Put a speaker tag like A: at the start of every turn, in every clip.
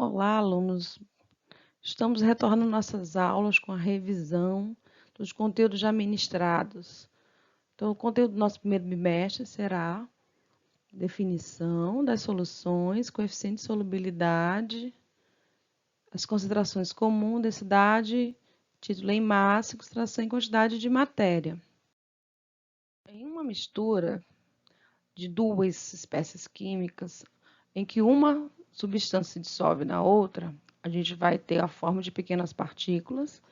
A: Olá, alunos. Estamos retornando nossas aulas com a revisão dos conteúdos já ministrados. Então, o conteúdo do nosso primeiro bimestre será definição das soluções, coeficiente de solubilidade, as concentrações comum, densidade, título em massa, concentração em quantidade de matéria. Em uma mistura de duas espécies químicas, em que uma substância se dissolve na outra, a gente vai ter a forma de pequenas partículas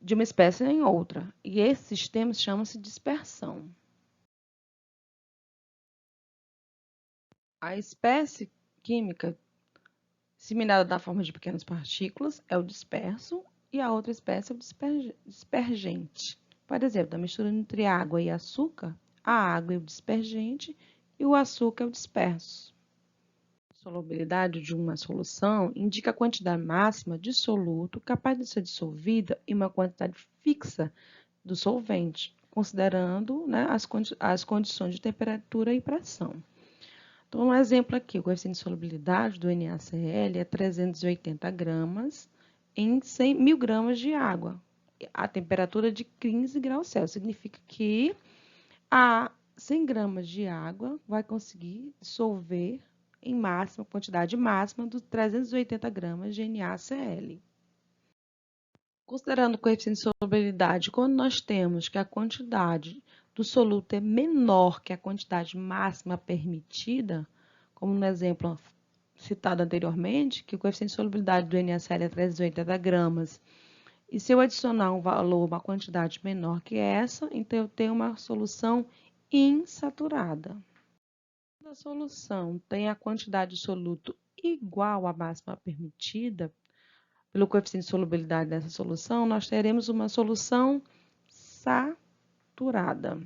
A: de uma espécie em outra. E esse sistema chama-se dispersão. A espécie química disseminada da forma de pequenas partículas é o disperso e a outra espécie é o dispergente. Por exemplo, da mistura entre água e açúcar, a água é o dispergente e o açúcar é o disperso. A solubilidade de uma solução indica a quantidade máxima de soluto capaz de ser dissolvida em uma quantidade fixa do solvente, considerando, né, as condições de temperatura e pressão. Então, um exemplo aqui, o coeficiente de solubilidade do NaCl é 380 gramas em 1.000 gramas de água, a temperatura de 15 graus Celsius. Significa que a 100 gramas de água vai conseguir dissolver em máxima, quantidade máxima dos 380 gramas de NaCl. Considerando o coeficiente de solubilidade, quando nós temos que a quantidade do soluto é menor que a quantidade máxima permitida, como no exemplo citado anteriormente, que o coeficiente de solubilidade do NaCl é 380 gramas, e se eu adicionar um valor, uma quantidade menor que essa, então eu tenho uma solução insaturada. Quando a solução tem a quantidade de soluto igual à máxima permitida, pelo coeficiente de solubilidade dessa solução, nós teremos uma solução saturada.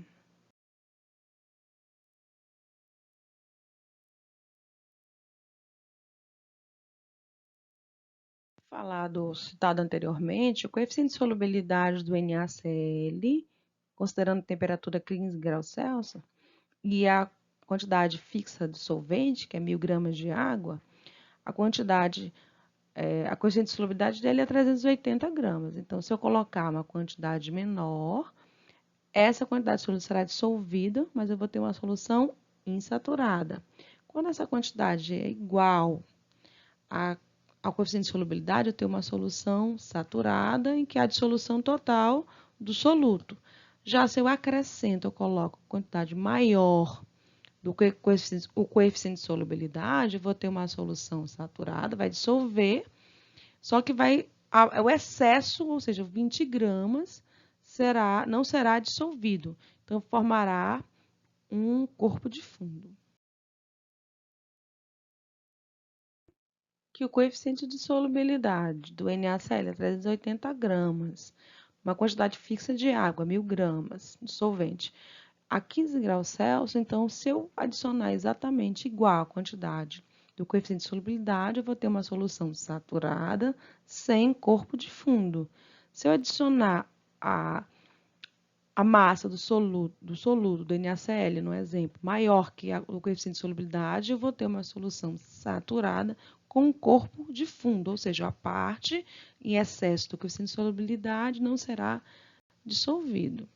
A: Citado anteriormente, o coeficiente de solubilidade do NaCl, considerando temperatura 15 graus Celsius, e a quantidade fixa do solvente, que é 1.000 gramas de água, a coeficiente de solubilidade dele é 380 gramas. Então, se eu colocar uma quantidade menor, essa quantidade de soluto será dissolvida, mas eu vou ter uma solução insaturada. Quando essa quantidade é igual ao coeficiente de solubilidade, eu tenho uma solução saturada, em que há dissolução total do soluto. Já se eu acrescento, eu coloco quantidade maior do que o coeficiente de solubilidade, eu vou ter uma solução saturada, vai dissolver, só que o excesso, ou seja, 20 gramas, não será dissolvido. Então, formará um corpo de fundo. Que o coeficiente de solubilidade do NaCl é 380 gramas, uma quantidade fixa de água, 1.000 gramas de solvente, a 15 graus Celsius, então, se eu adicionar exatamente igual a quantidade do coeficiente de solubilidade, eu vou ter uma solução saturada sem corpo de fundo. Se eu adicionar a massa do soluto do NaCl, no exemplo, maior que o coeficiente de solubilidade, eu vou ter uma solução saturada com um corpo de fundo, ou seja, a parte em excesso do coeficiente de solubilidade não será dissolvido.